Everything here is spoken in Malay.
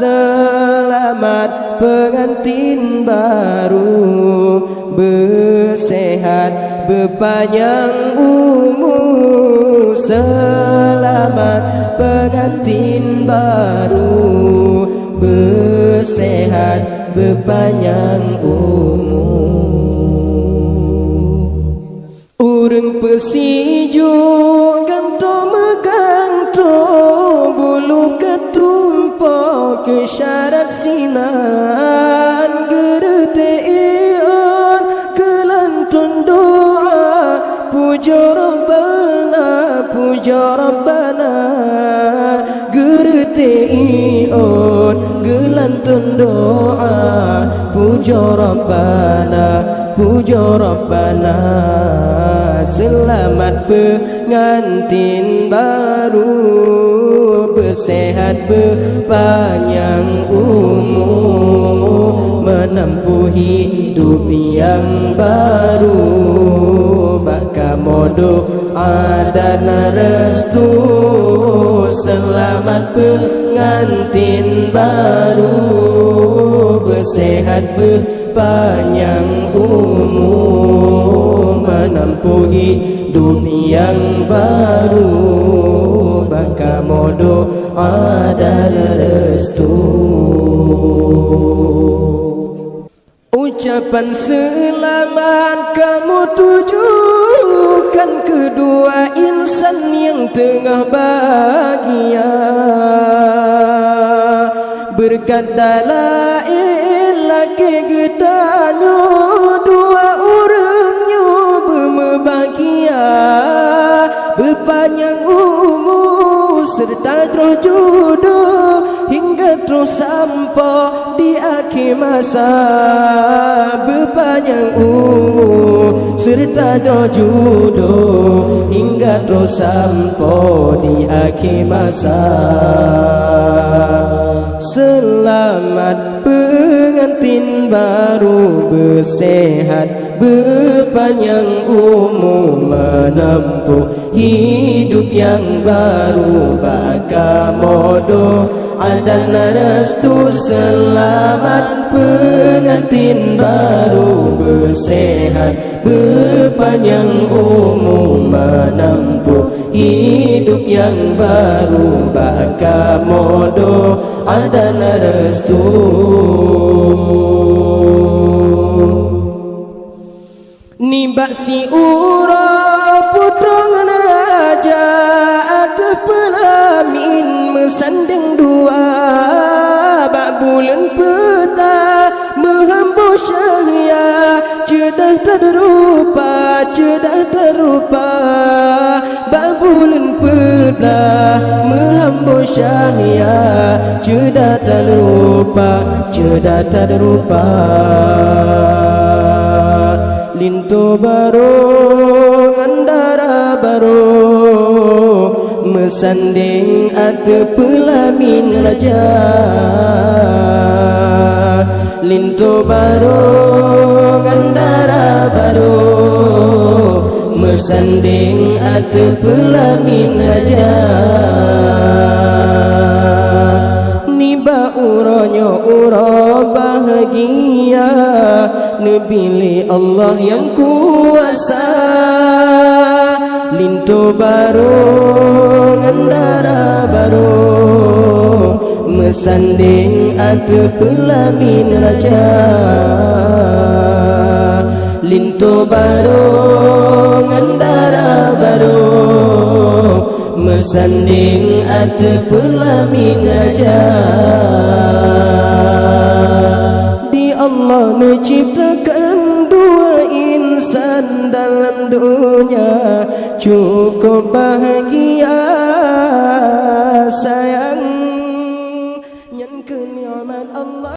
selamat pengantin baru, bersehat berpanjang umur. Selamat pengantin baru, bersehat berpanjang umur. Urang persiju ganto meganto, bulu ketumpo ke syarat sinan, gereteon kelantun doa, puja Rabbana, puja Rabbana, gereteon gelantun doa, puja Rabbana, puja Rabbana. Selamat pengantin baru, bersehat berpanjang umur, menempuh hidup yang baru, bakamodo dan restu. Selamat pengantin baru, bersehat berpanjang umur, menempuh hidup yang baru, bakamodo dan restu. Ucapan selamat kamu tujukan kedua insan yang tengah bahagia, berkat dalail laki getanyo, dua orangnya berbahagia, berpanjang umur serta terus jodoh hingga terus sampai di akhir masa. Berpanjang umur serta terus jodoh hingga terus sampai di akhir masa. Selamat pengantin baru, bersehat berpanjang umur, menempuh hidup yang baru, bakamodo dan restu. Selamat pengantin baru, bersehat berpanjang umur, menempuh hidup yang baru, bakamodo dan restu. Nibak si ura putra ngan raja atas pelamin mesanding dua, bak bulan peta menghambur syahya, cedah terrupa, cedah terrupa. Bak bulan peta menghambur syahya, cedah terrupa, cedah terrupa. Linto baro ngandara baro, mesanding ate pelamin raja. Linto baro ngandara baro, mesanding ate pelamin raja. Niba uronyo uro bahagia, nebili Allah yang kuasa. Linto baro ngandara baro, mesanding ate pelamin raja. Linto baro ngandara baro, mesanding ate pelamin raja. Di Allah menciptakan dua insan dalam dunia, cukup bahagia